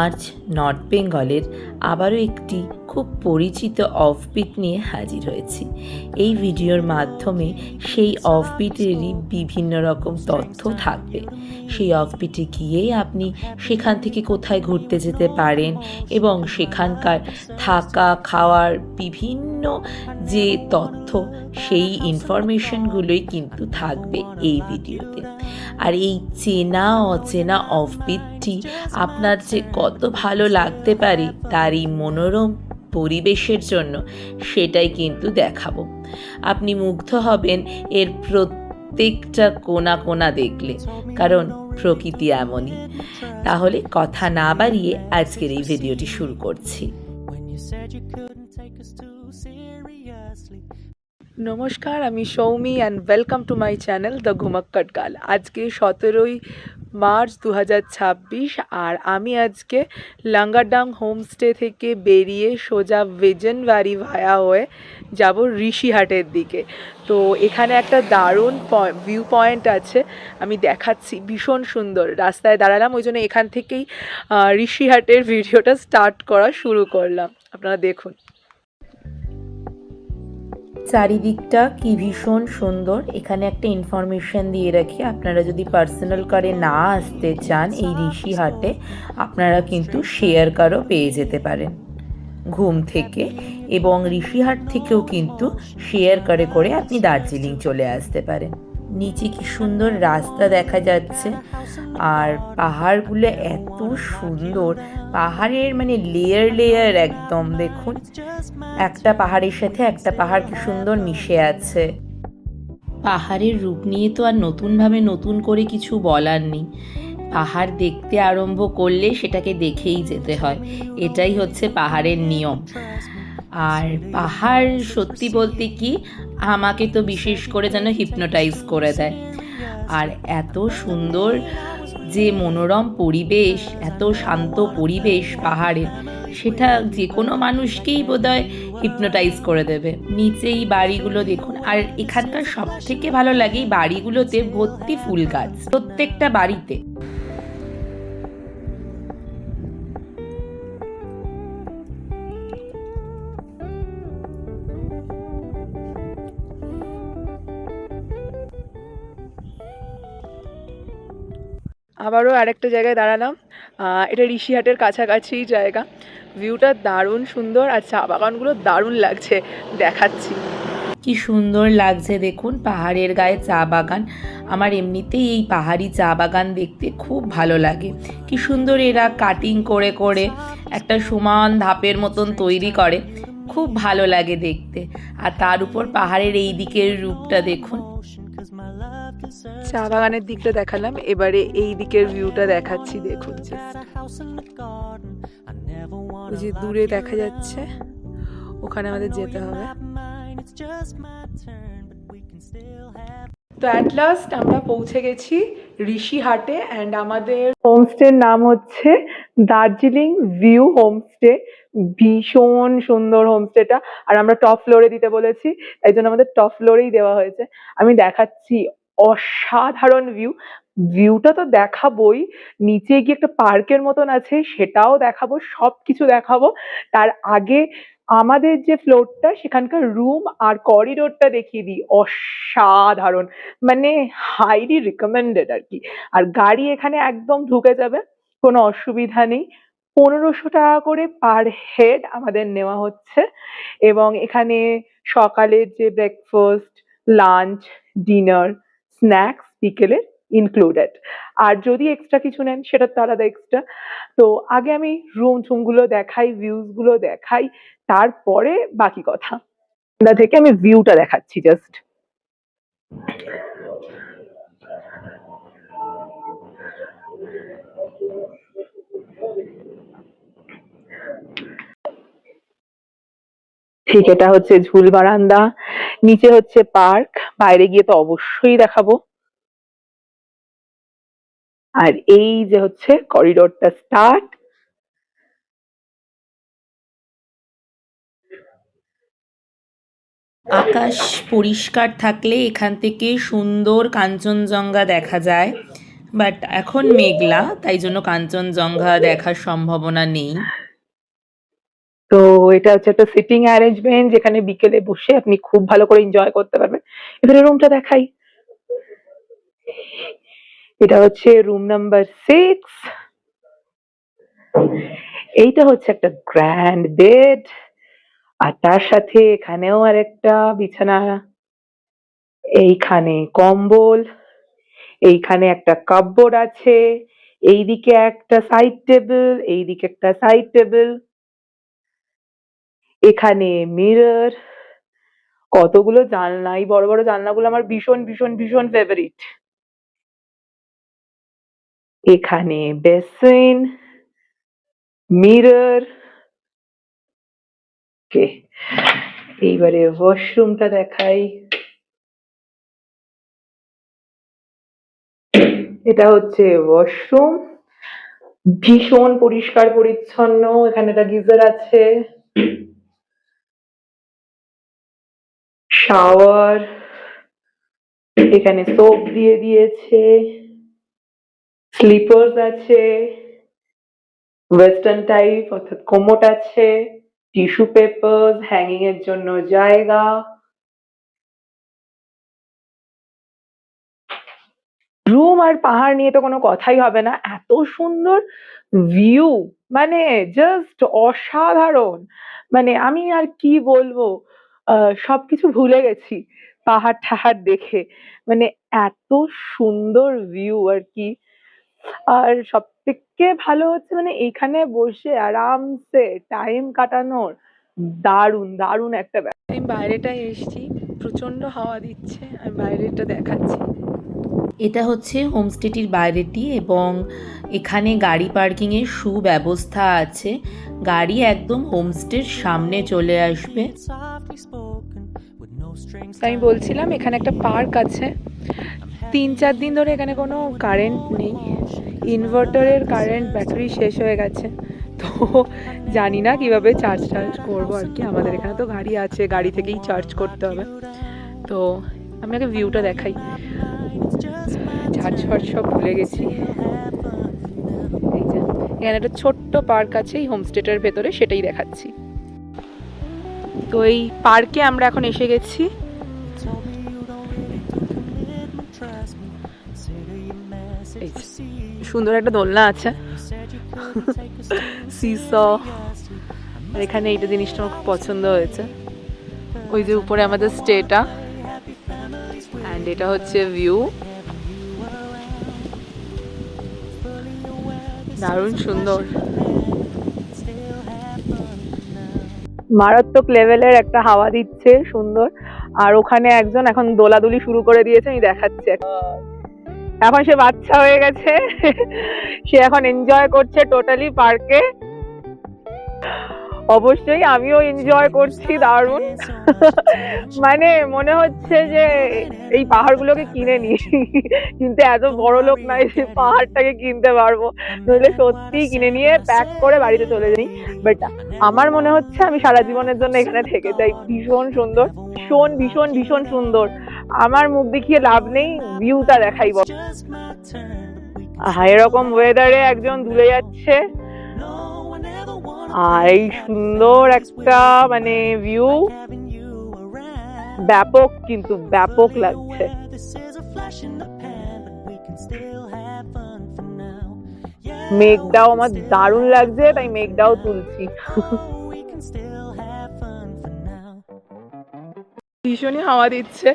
আজ নর্থ বেঙ্গলের আবারও একটি খুব পরিচিত অফবিট নিয়ে হাজির হয়েছি। এই ভিডিওর মাধ্যমে সেই অফবিটেরই বিভিন্ন রকম তথ্য থাকবে। সেই অফবিটে গিয়েই আপনি সেখান থেকে কোথায় ঘুরতে যেতে পারেন এবং সেখানকার থাকা খাওয়ার বিভিন্ন যে তথ্য, সেই ইনফরমেশনগুলোই কিন্তু থাকবে এই ভিডিওতে। আর এই চেনা অচেনা অফবিটটি আপনার যে কত ভালো লাগতে পারে তার এই মনোরম পরিবেশের জন্য সেটাই কিন্তু দেখাবো। আপনি মুগ্ধ হবেন এর প্রত্যেকটা কোণা কোণা দেখলে, কারণ প্রকৃতি এমনই। তাহলে কথা না বাড়িয়ে আজকের এই ভিডিওটি শুরু করছি। নমস্কার, আমি Soumi and welcome to my channel the Ghumakkad girl. আজকে 17ই মার্চ 2026 আর আমি আজকে লাঙ্গাডাং হোমস্টে থেকে বেরিয়ে সোজা ভিজনবাড়ি ভায়া হয়ে যাব ঋষিহাটের দিকে। তো এখানে একটা দারুণ ভিউ পয়েন্ট আছে, আমি দেখাচ্ছি, ভীষণ সুন্দর। রাস্তায় দাঁড়ালাম, ওই জন্য এখান থেকেই ঋষিহাটের ভিডিওটা স্টার্ট করা শুরু করলাম। আপনারা দেখুন চারিদিকটা কি ভীষণ সুন্দর। এখানে একটা ইনফরমেশন দিয়ে রাখি, আপনারা যদি পার্সোনাল কারে না আসতে চান এই ঋষিহাটে, আপনারা কিন্তু শেয়ার কারও পেয়ে যেতে পারেন ঘুম থেকে, এবং ঋষিহাট থেকেও কিন্তু শেয়ার কারে করে আপনি দার্জিলিং চলে আসতে পারেন। নিচে কি সুন্দর রাস্তা দেখা যাচ্ছে, আর পাহাড়গুলো এত সুন্দর, পাহাড়ের মানে লেয়ার লেয়ার একদম। দেখুন, একটা পাহাড়ের সাথে একটা পাহাড় কি সুন্দর মিশে আছে। পাহাড়ের রূপ নিয়ে তো আর নতুন করে কিছু বলার নেই। পাহাড় দেখতে আরম্ভ করলে সেটাকে দেখেই যেতে হয়, এটাই হচ্ছে পাহাড়ের নিয়ম। আর পাহাড় সত্যি বলতে কি, আমাকে তো বিশেষ করে যেন হিপনোটাইজ করে দেয়। আর এত সুন্দর যে মনোরম পরিবেশ, এত শান্ত পরিবেশ পাহাড়ের, সেটা যে কোনো মানুষকেই বোধহয় হিপনোটাইজ করে দেবে। নিচেই বাড়িগুলো দেখুন, আর এখানকার সব থেকে ভালো লাগে এই বাড়িগুলোতে ভর্তি ফুল গাছ, প্রত্যেকটা বাড়িতে। আবারও আরেকটা জায়গায় দাঁড়ালাম, এটা ঋষিহাটের কাছাকাছি জায়গা। ভিউটা দারুণ সুন্দর আর চা বাগানগুলো দারুণ লাগছে, দেখাচ্ছি। কি সুন্দর লাগছে দেখুন, পাহাড়ের গায়ে চা বাগান। আমার এমনিতেই এই পাহাড়ি চা বাগান দেখতে খুব ভালো লাগে। কি সুন্দর এরা কাটিং করে করে একটা সমান ধাপের মতন তৈরি করে, খুব ভালো লাগে দেখতে। আর তার উপর পাহাড়ের এই দিকের রূপটা দেখুন। চা বাগানের দিকটা দেখালাম, এবারে এই দিকের ভিউটা দেখাচ্ছি। দেখুন যে দূরে দেখা যাচ্ছে, ওখানে আমাদের যেতে হবে। তো অ্যাট লাস্ট আমরা পৌঁছে গেছি ঋষিহাটে, অ্যান্ড আমাদের হোমস্টের নাম হচ্ছে দার্জিলিং ভিউ হোমস্টে। ভীষণ সুন্দর হোমস্টেটা, আর আমরা টপ ফ্লোরে দিতে বলেছি, তাই জন্য আমাদের টপ ফ্লোরেই দেওয়া হয়েছে। আমি দেখাচ্ছি, অসাধারণ ভিউটা তো দেখাবোই, নিচে গিয়ে একটা পার্কের মতন আছে সেটাও দেখাবো, সব কিছু দেখাবো। তার আগে আমাদের যে ফ্লোরটা, সেখানকার রুম আর করিডোরটা দেখিয়ে দিই। অসাধারণ, মানে হাইলি রিকমেন্ডেড আর কি। আর গাড়ি এখানে একদম ঢুকে যাবে, কোনো অসুবিধা নেই। 1500 টাকা করে পার হেড আমাদের নেওয়া হচ্ছে, এবং এখানে সকালের যে ব্রেকফাস্ট, লাঞ্চ, ডিনার, স্ন্যাক্স বিকেলের ইনক্লুডেড। আর যদি এক্সট্রা কিছু নেন সেটা তো আলাদা এক্সট্রা। তো আগে আমি রুমগুলো দেখাই, ভিউজগুলো দেখাই, তারপরে বাকি কথা। থেকে আমি ভিউটা দেখাচ্ছি জাস্ট। ঠিক, এটা হচ্ছে ঝুল বারান্দা, নিচে হচ্ছে পার্ক, বাইরে গিয়ে তো অবশ্যই দেখাবো। আর এই যে হচ্ছে করিডোরটা স্টার্ট। আকাশ পরিষ্কার থাকলে এখান থেকে সুন্দর কাঞ্চনজঙ্ঘা দেখা যায়। বাট এখন মেঘলা, তাই জন্য কাঞ্চনজঙ্ঘা দেখার সম্ভাবনা নেই। তো এটা হচ্ছে একটা সিটিং অ্যারেঞ্জমেন্ট, যেখানে বিকেলে বসে আপনি খুব ভালো করে এনজয় করতে পারবেন। এবারে রুমটা দেখাই। এটা হচ্ছে রুম নাম্বার 6। এইটা হচ্ছে একটা গ্র্যান্ড বেড, আর তার সাথে এখানেও আরেকটা বিছানা, এইখানে কম্বল, এইখানে একটা কাপবোর্ড আছে, এইদিকে একটা সাইড টেবিল, এইদিকে একটা সাইড টেবিল, এখানে মিরর, কতগুলো জানলা। এই বড় বড় জানলাগুলো আমার ভীষণ ভীষণ ভীষণ ফেভারিট। এখানে বেসিন, মিরর। ওকে, এইবারে ওয়াশরুমটা দেখাই। এটা হচ্ছে ওয়াশরুম, ভীষণ পরিষ্কার পরিচ্ছন্ন। এখানে একটা গিজার আছে, শাওয়ার, এখানে সোপ দিয়ে দিয়েছে, স্লিপার্স আছে, ওয়েস্টার্ন টাইপ অর্থাৎ কোমোট আছে, টিস্যু পেপার, হ্যাঙ্গিং এর জন্য জায়গা। রুম আর পাহাড় নিয়ে তো কোনো কথাই হবে না, এত সুন্দর ভিউ, মানে জাস্ট অসাধারণ। মানে আমি আর কি বলবো, সবকিছু ভুলে গেছি পাহাড় ঠাহাড় দেখে। মানে এত সুন্দর ভিউ আর কি। আর সব থেকে ভালো হচ্ছে মানে এইখানে বসে আরামসে টাইম কাটানোর দারুণ দারুণ একটা ব্যাপার। আমি বাইরেটায় এসেছি, প্রচন্ড হাওয়া দিচ্ছে, আমি বাইরেটা দেখাচ্ছি। এটা হচ্ছে হোমস্টেটির বাইরেটি এবং এখানে গাড়ি পার্কিংয়ের সুব্যবস্থা আছে। গাড়ি একদম হোমস্টের সামনে চলে আসবে। আমি বলছিলাম এখানে একটা পার্ক আছে। 3-4 দিন ধরে এখানে কোনো কারেন্ট নেই, ইনভার্টারের কারেন্ট ব্যাটারি শেষ হয়ে গেছে। তো জানি না কিভাবে চার্জ করবো আর কি। আমাদের এখানে তো গাড়ি আছে, গাড়ি থেকেই চার্জ করতে হবে। তো আমি আগে ভিউটা দেখাই, চার্জ ফার্জ সব ভুলে গেছি। এই যে এখানে একটা ছোট্ট পার্ক আছে এই হোমস্টেটার ভেতরে, সেটাই দেখাচ্ছি। তো এই পার্কে আমরা এখন এসে গেছি। সুন্দর একটা দোলনা আছে, সিস। এখানে এইটা জিনিসটা আমার খুব পছন্দ হয়েছে, ওই যে উপরে আমাদের স্টেটা, অ্যান্ড এটা হচ্ছে ভিউ, দারুণ সুন্দর, মারাত্মক লেভেলের একটা হাওয়া দিচ্ছে, সুন্দর। আর ওখানে একজন এখন দোলাদুলি শুরু করে দিয়েছে, আমি দেখাচ্ছি। এখন সে বাচ্চা হয়ে গেছে, সে এখন এনজয় করছে টোটালি পার্কে। অবশ্যই আমিও এনজয় করছি দারুণ। মানে মনে হচ্ছে যে এই পাহাড়গুলোকে কিনে নি, কিন্তু এত বড় লোক নাই যে পাহাড়টাকে কিনতে পারবো, নইলে সত্যি কিনে নিয়ে প্যাক করে বাড়িতে চলে যাই। বাট আমার মনে হচ্ছে আমি সারা জীবনের জন্য এখানে থেকে যাই। ভীষণ সুন্দর, ভীষণ ভীষণ ভীষণ সুন্দর। আমার মুখ দেখিয়ে লাভ নেই, ভিউটা দেখাই বল। এরকম ওয়েদারে একজন দুলে যাচ্ছে, আর এই সুন্দর একটা মানে ভিউ, ব্যাপক, কিন্তু ব্যাপক লাগছে। মেঘটাও আমার দারুণ লাগছে, তাই মেঘটাও তুলছি। ভীষণই হাওয়া দিচ্ছে।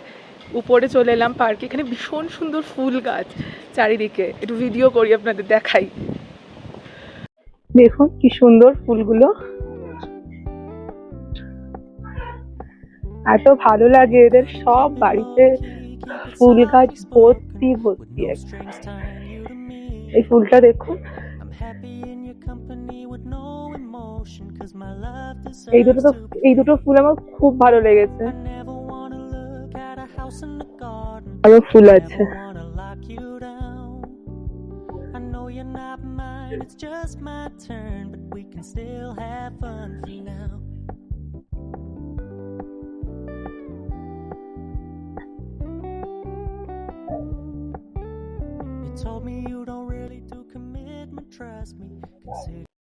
উপরে চলে এলাম পার্কে, এখানে ভীষণ সুন্দর ফুল গাছ চারিদিকে, একটু ভিডিও করি আপনাদের দেখাই। দেখুন কি সুন্দর ফুলগুলো, এত ভালো লাগে এদের সব বাড়িতে ফুল গাছ ভর্তি ভর্তি। এই ফুলটা দেখুন, এই দুটো ফুল আমার খুব ভালো লেগেছে, আরো ফুল আছে। Told me you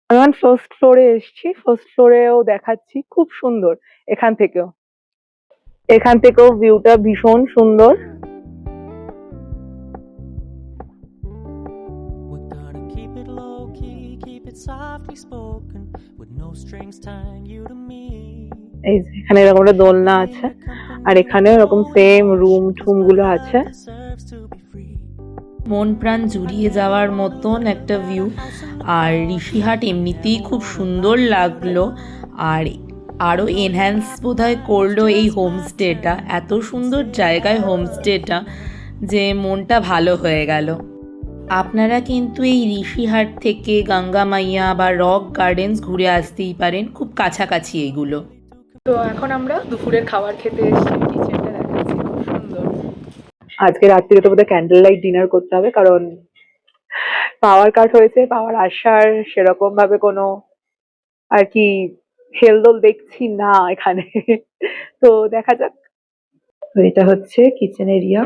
আমি ফার্স্ট ফ্লোরে এসেছি, ফার্স্ট ফ্লোরেও দেখাচ্ছি, খুব সুন্দর। এখান থেকেও ভিউটা ভীষণ সুন্দর। We're gonna keep it low key, keep it softly spoken, with no strings tying you to me. এই যে এখানে এরকম একটা দোলনা আছে, আর এখানে এরকম সেম রুম ঠুম গুলো আছে। Deserves to be free. মন প্রাণ জুড়িয়ে যাওয়ার মতন একটা ভিউ। আর ঋষিহাট এমনিতেই খুব সুন্দর লাগলো, আর আরও এনহ্যান্স বোধহয় করলো এই হোমস্টেটা। এত সুন্দর জায়গায় হোমস্টেটা যে মনটা ভালো হয়ে গেল। আপনারা কিন্তু এই ঋষিহাট থেকে গঙ্গা মাইয়া বা রক গার্ডেন্স ঘুরে আসতেই পারেন, খুব কাছাকাছি এইগুলো। তো এখন আমরা দুপুরের খাবার খেতে এসেছি, কিচেনটা দেখাচ্ছি, খুব সুন্দর। আজকে রাত্রিরে তো বোধহয় ক্যান্ডেল লাইট ডিনার করতে হবে, কারণ পাওয়ার কাট হয়েছে। পাওয়ার আসার সেরকম ভাবে কোনো আর কি হেলদোল দেখছি না এখানে। তো দেখা যাক। তো এটা হচ্ছে কিচেন এরিয়া।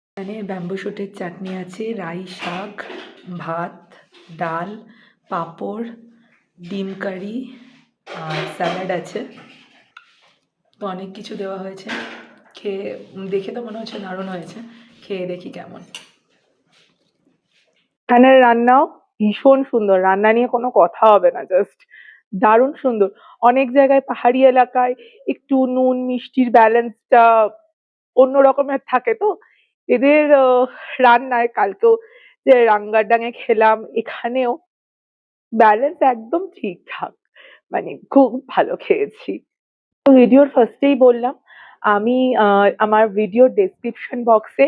এখানে ব্যাম্বু শুটের চাটনি আছে, রাই শাক, ভাত, ডাল, পাঁপড়, ডিম কারি আর স্যালাড আছে। তো অনেক কিছু দেওয়া হয়েছে। খেয়ে দেখে তো মনে হচ্ছে দারুণ হয়েছে, খেয়ে দেখি কেমন। এখানের রান্নাও ভীষণ সুন্দর, রান্না নিয়ে কোনো কথা হবে না, জাস্ট দারুণ সুন্দর। অনেক জায়গায় পাহাড়ি এলাকায় একটু নুন মিষ্টির ব্যালেন্সটা অন্য রকমের থাকে, তো এদের রান্নায় কালকেও যে রাঙ্গারডাঙে খেলাম, এখানেও ব্যালেন্স একদম ঠিকঠাক, মানে খুব ভালো খেয়েছি। তো ভিডিওর ফার্স্টেই বললাম, আমি আমার ভিডিওর ডেসক্রিপশন বক্সে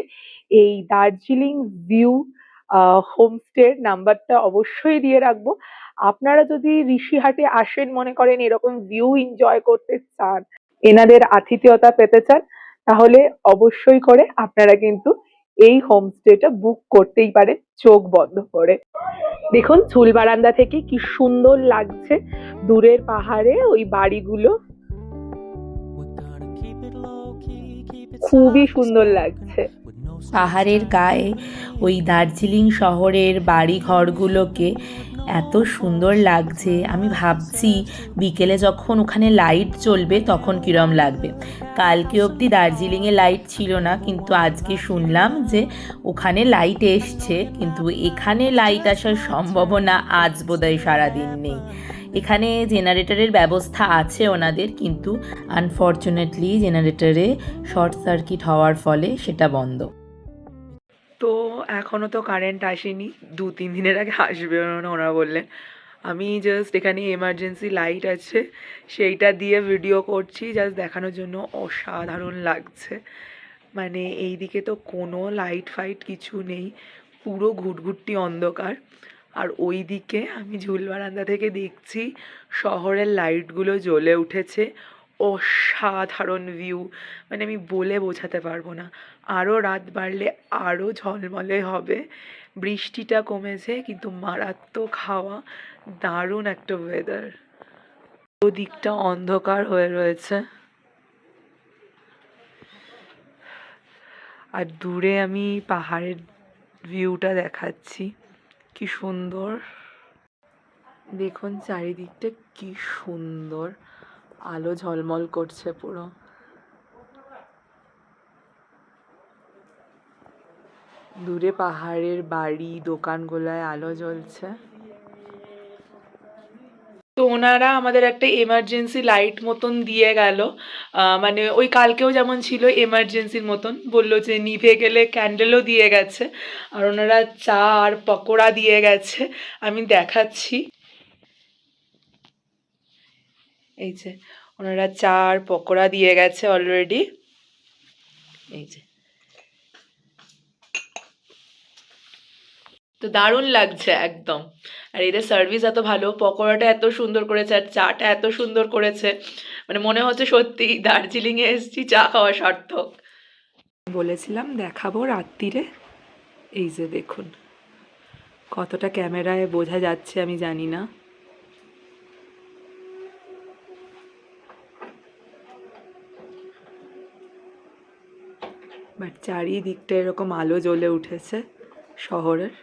এই দার্জিলিং ভিউ হোমস্টের নাম্বারটা অবশ্যই দিয়ে রাখবো। আপনারা যদি ঋষিহাটে আসেন, মনে করেন এরকম ভিউ এনজয় করতে চান, এনাদের আতিথেয়তা পেতে চান, তাহলে অবশ্যই করে আপনারা কিন্তু এই হোমস্টেটা বুক করতেই পারেন চোখ বন্ধ করে। দেখুন ঝুল বারান্দা থেকে কি সুন্দর লাগছে দূরের পাহাড়ে ওই বাড়িগুলো, We're gonna keep it low key, keep it খুবই softly সুন্দর spoken, লাগছে। with no পাহাড়ের গায়ে ওই দার্জিলিং শহরের বাড়ি ঘরগুলোকে এত সুন্দর লাগছে। আমি ভাবছি বিকেলে যখন ওখানে লাইট জ্বলবে তখন কীরম লাগবে। কালকে অবধি দার্জিলিংয়ে লাইট ছিল না, কিন্তু আজকে শুনলাম যে ওখানে লাইট এসছে, কিন্তু এখানে লাইট আসার সম্ভাবনা আজ বোধহয় সারাদিন নেই। এখানে জেনারেটরের ব্যবস্থা আছে ওনাদের, কিন্তু আনফর্চুনেটলি জেনারেটরে শর্ট সার্কিট হওয়ার ফলে সেটা বন্ধ। তো এখনো তো কারেন্ট আসেনি, 2-3 দিনের আগে আসবে না ওরা বললেন। আমি জাস্ট এখানে এমার্জেন্সি লাইট আছে সেইটা দিয়ে ভিডিও করছি, জাস্ট দেখানোর জন্য। অসাধারণ লাগছে, মানে এইদিকে তো কোনো লাইট ফাইট কিছু নেই, পুরো ঘুটঘুটি অন্ধকার। আর ওই দিকে আমি ঝুল বারান্দা থেকে দেখছি শহরের লাইটগুলো জ্বলে উঠেছে। অসাধারণ ভিউ, মানে আমি বলে বোঝাতে পারবো না। আরও রাত বাড়লে আরও ঝলমলে হবে। বৃষ্টিটা কমেছে, কিন্তু মারাত্মক হাওয়া, দারুণ একটা ওয়েদার। ওদিকটা অন্ধকার হয়ে রয়েছে, আর দূরে আমি পাহাড়ের ভিউটা দেখাচ্ছি, কি সুন্দর। দেখুন চারিদিকটা কি সুন্দর, আলো ঝলমল করছে পুরো। দূরে পাহাড়ের বাড়ি দোকানগুলোয় আলো জ্বলছে। তো ওনারা আমাদের একটা এমার্জেন্সি লাইট মতন দিয়ে গেল, মানে ওই কালকেও যেমন ছিল এমার্জেন্সির মতন, বললো যে নিভে গেলে ক্যান্ডেলও দিয়ে গেছে। আর ওনারা চা আর পকোড়া দিয়ে গেছে, আমি দেখাচ্ছি। এই যে ওনারা চা আর পকোড়া দিয়ে গেছে অলরেডি, এই যে। তো দারুণ লাগছে একদম। আর এদের সার্ভিস এত ভালো, পকোড়াটা এত সুন্দর করেছে আর চাটা এত সুন্দর করেছে, মানে মনে হচ্ছে সত্যি দার্জিলিংয়ে এসেছি, চা খাওয়া সার্থক। বলেছিলাম দেখাবো রাত্রিরে, এই যে দেখুন, কতটা ক্যামেরায় বোঝা যাচ্ছে আমি জানি না। বাট চারিদিকটা এরকম আলো জ্বলে উঠেছে শহরের।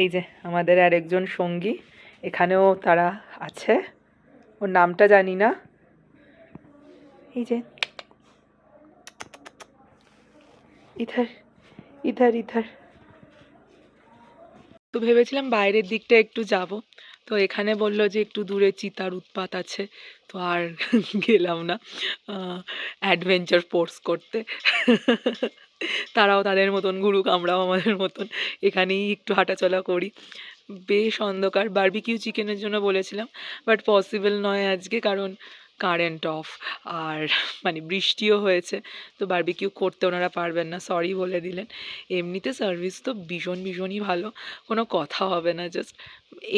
এই যে আমাদের আরেকজন সঙ্গী, এখানেও তারা আছে, ওর নামটা জানি না। এই যে ইধার ইধার ইধার। তো ভেবেছিলাম বাইরের দিকটা একটু যাব, তো এখানে বললো যে একটু দূরে চিতার উৎপাত আছে, তো আর গেলাম না অ্যাডভেঞ্চার স্পোর্টস করতে। তারাও তাদের মতন ঘুরুক, আমরাও আমাদের মতন এখানেই একটু হাঁটাচলা করি। বেশ অন্ধকার। বারবিকিউ চিকেনের জন্য বলেছিলাম, বাট পসিবল নয় আজকে, কারণ কারেন্ট অফ, আর মানে বৃষ্টিও হয়েছে, তো বারবিকিউ করতে ওনারা পারবেন না, সরি বলে দিলেন। এমনিতে সার্ভিস তো ভীষণই ভালো, কোনো কথা হবে না, জাস্ট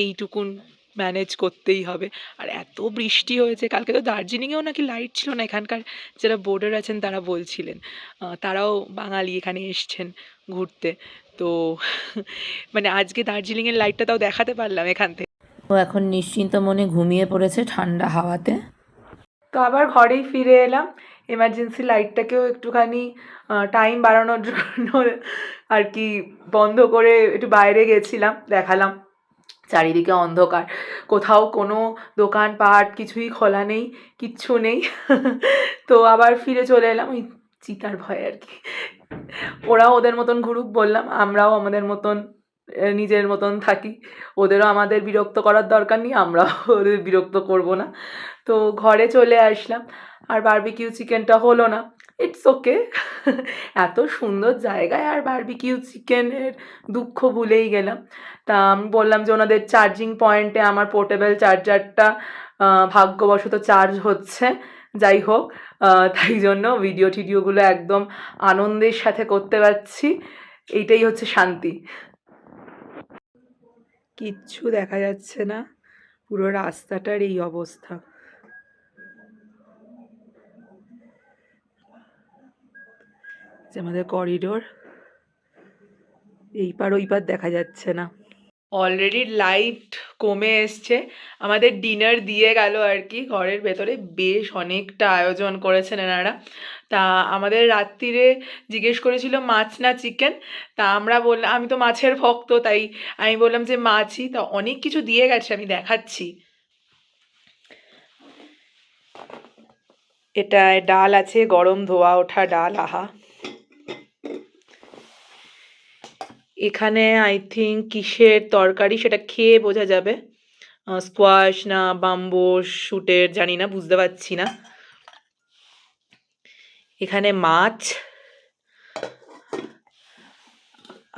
এইটুকুন ম্যানেজ করতেই হবে। আর এত বৃষ্টি হয়েছে কালকে, তো দার্জিলিংয়েও নাকি লাইট ছিল না, এখানকার যারা বোর্ডার আছেন তারা বলছিলেন। তারাও বাঙালি, এখানে এসছেন ঘুরতে, তো মানে আজকে দার্জিলিংয়ের লাইটটা তাও দেখাতে পারলাম এখান থেকে। ও এখন নিশ্চিন্ত মনে ঘুমিয়ে পড়েছে ঠান্ডা হাওয়াতে। তো আবার ঘরেই ফিরে এলাম, এমার্জেন্সি লাইটটাকেও একটুখানি টাইম বাড়ানোর জন্য আর কি বন্ধ করে একটু বাইরে গেছিলাম, দেখালাম। চারিদিকে অন্ধকার, কোথাও কোনো দোকানপাট কিছুই খোলা নেই, কিচ্ছু নেই। তো আবার ফিরে চলে এলাম ওই চিতার ভয় আর কি। ওরাও ওদের মতন ঘুরুক বললাম, আমরাও আমাদের মতন নিজের মতন থাকি। ওদেরও আমাদের বিরক্ত করার দরকার নেই, আমরাও ওদের বিরক্ত করব না। তো ঘরে চলে আসলাম, আর বারবিকিউ চিকেনটা হলো না। It's okay. এত সুন্দর জায়গায় আর বারবিকিউ চিকেনের দুঃখ ভুলেই গেলাম। তা আমি বললাম যে ওনাদের চার্জিং পয়েন্টে আমার পোর্টেবল চার্জারটা ভাগ্যবশত চার্জ হচ্ছে। যাই হোক, তাই জন্য ভিডিও টিডিওগুলো একদম আনন্দের সাথে করতে পারছি, এইটাই হচ্ছে শান্তি। কিচ্ছু দেখা যাচ্ছে না, পুরো রাস্তাটার এই অবস্থা। যে আমাদের করিডোর, এই পার ওই পার দেখা যাচ্ছে না। অলরেডি লাইট কমে এসছে, আমাদের ডিনার দিয়ে গেল আর কি ঘরের ভেতরে। বেশ অনেকটা আয়োজন করেছেন এনারা। তা আমাদের রাত্রিরে জিজ্ঞেস করেছিল মাছ না চিকেন, তা আমরা বললাম, আমি তো মাছের ভক্ত, তাই আমি বললাম যে মাছই। তা অনেক কিছু দিয়ে গেছে, আমি দেখাচ্ছি। এটা ডাল আছে, গরম ধোয়া ওঠা ডাল, আহা। এখানে আই থিঙ্ক কিসের তরকারি সেটা খেয়ে বোঝা যাবে, স্কোয়াশ না বাম্বো শুটের জানি না, বুঝতে পারছি না। এখানে মাছ,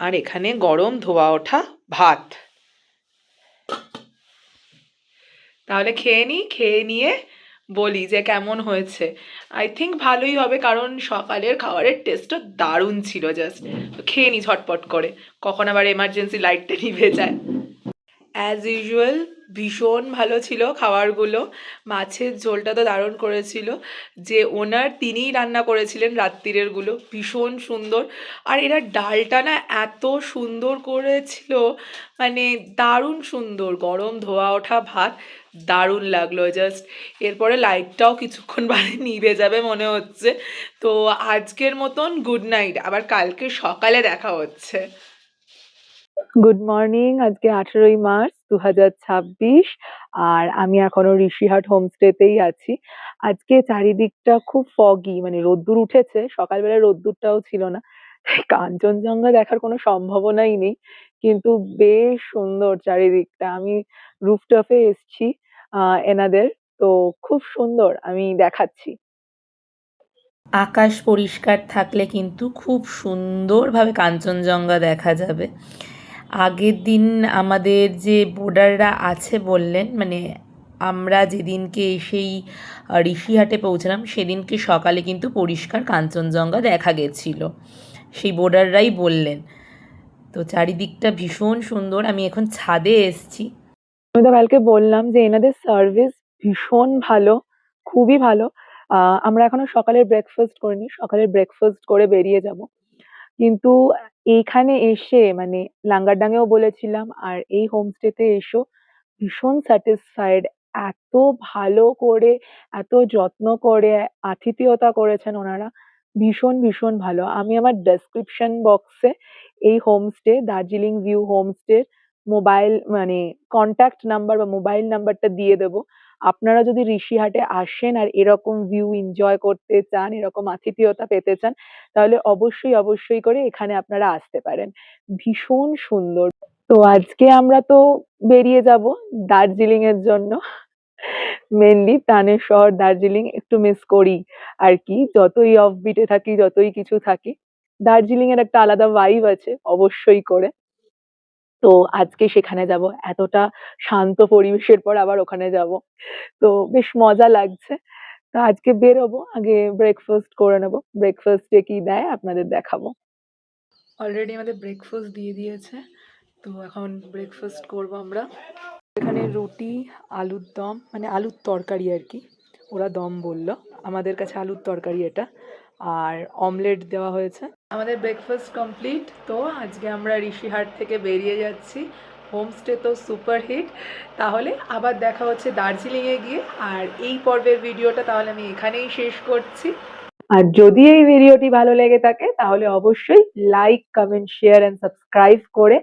আর এখানে গরম ধোয়া ওঠা ভাত। তাহলে খেয়ে নিই, খেয়ে নিয়ে বলি যে কেমন হয়েছে। আই থিঙ্ক ভালোই হবে, কারণ সকালের খাবারের টেস্টটা দারুণ ছিল জাস্ট। তো খেয়ে নিই ঝটপট করে, কখন আবার এমার্জেন্সি লাইটটা নিভে যায়। অ্যাজ ইউজুয়াল ভীষণ ভালো ছিল খাবারগুলো। মাছের ঝোলটা তো দারুণ করেছিল, যে ওনার তিনিই রান্না করেছিলেন রাত্তিরেরগুলো, ভীষণ সুন্দর। আর এরা ডালটা না এত সুন্দর করেছিল, মানে দারুণ সুন্দর, গরম ধোয়া ওঠা ভাত, দারুণ লাগলো জাস্ট। এরপরে লাইটটাও কিছুক্ষণ বাদে নিভে যাবে মনে হচ্ছে। তো আজকের মতন গুড নাইট, আবার কালকে সকালে দেখা হচ্ছে। গুড মর্নিং, আজকে 18ই মার্চ 2026, আর আমি এখনো ঋষিহাট হোমস্টেতেই আছি। আজকে চারিদিকটা খুব ফগি, মানে রোদ্দুর উঠেছে, সকালবেলা রোদ্দুরটাও ছিল না, তাই কাঞ্চনজঙ্ঘা দেখার কোনো সম্ভাবনাই নেই, কিন্তু বেশ সুন্দর চারিদিকটা। আমি রুফটপে এসছি এনাদের, তো খুব সুন্দর, আমি দেখাচ্ছি। আকাশ পরিষ্কার থাকলে কিন্তু খুব সুন্দরভাবে কাঞ্চনজঙ্ঘা দেখা যাবে। আগের দিন আমাদের যে বোর্ডাররা আছে বললেন, মানে আমরা যেদিনকে এসেই ঋষিহাটে পৌঁছলাম সেদিনকে সকালে কিন্তু পরিষ্কার কাঞ্চনজঙ্ঘা দেখা গেছিলো, সেই বোর্ডাররাই বললেন। তো চারিদিকটা ভীষণ সুন্দর। আমি এখন ছাদে এসছি। আমি তো কালকে বললাম যে এনাদের সার্ভিস ভীষণ ভালো, খুবই ভালো। আমরা এখনো সকালের ব্রেকফাস্ট করিনি, সকালের ব্রেকফাস্ট করে বেরিয়ে যাব। কিন্তু এইখানে এসে, মানে লাঙ্গারডাঙ্গেও বলেছিলাম আর এই হোমস্টেতে এসো, ভীষণ স্যাটিসফাইড। এত ভালো করে, এত যত্ন করে আতিথেয়তা করেছেন ওনারা। ভীষণ, ভীষণ ভালো। আমি আমার ডেসক্রিপশন বক্সে এই হোমস্টে, দার্জিলিং ভিউ হোমস্টের মোবাইল মানে কন্ট্যাক্ট নাম্বার বা মোবাইল নাম্বারটা দিয়ে দেবো। আপনারা যদি ঋষিহাটে আসেন আর এরকম ভিউ এনজয় করতে চান, এরকম আতিথেয়তা পেতে চান, তাহলে অবশ্যই, অবশ্যই করে এখানে আপনারা আসতে পারেন। ভীষণ সুন্দর। তো আজকে আমরা তো বেরিয়ে যাব দার্জিলিং এর জন্য। মেনলি প্রাণের শহর দার্জিলিং একটু মিস করি আর কি, যতই অফবিটে থাকি, যতই কিছু থাকি, দার্জিলিং এর একটা আলাদা ভাইব আছে অবশ্যই করে। তো আজকে সেখানে যাব, এতটা শান্ত পরিবেশের পর আবার ওখানে যাব, তো বেশ মজা লাগছে। তো আজকে বেরোবো, আগে ব্রেকফাস্ট করে নেবো। ব্রেকফাস্টে কি দেয় আপনাদের দেখাবো। অলরেডি আমাদের ব্রেকফাস্ট দিয়ে দিয়েছে, তো এখন ব্রেকফাস্ট করব আমরা। এখানে রুটি, আলুর দম, মানে আলুর তরকারি আর কি, ওরা দম বললো, আমাদের কাছে আলুর তরকারি এটা, আর অমলেট দেওয়া হয়েছে। আমাদের ব্রেকফাস্ট কমপ্লিট। তো আজকে আমরা ঋষিহাট থেকে বেরিয়ে যাচ্ছি। হোমস্টে তো সুপার হিট। তাহলে আবার দেখা হচ্ছে দার্জিলিংয়ে গিয়ে। আর এই পর্বের ভিডিওটা তাহলে আমি এখানেই শেষ করছি। আর যদি এই ভিডিওটি ভালো লেগে থাকে তাহলে অবশ্যই like, comment, share and subscribe করে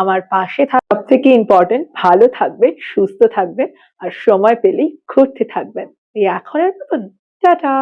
আমার পাশে সব থেকে ইম্পর্টেন্ট, ভালো থাকবেন, সুস্থ থাকবেন আর সময় পেলেই ঘুরতে থাকবেন। এই এখনের মতন টাটা।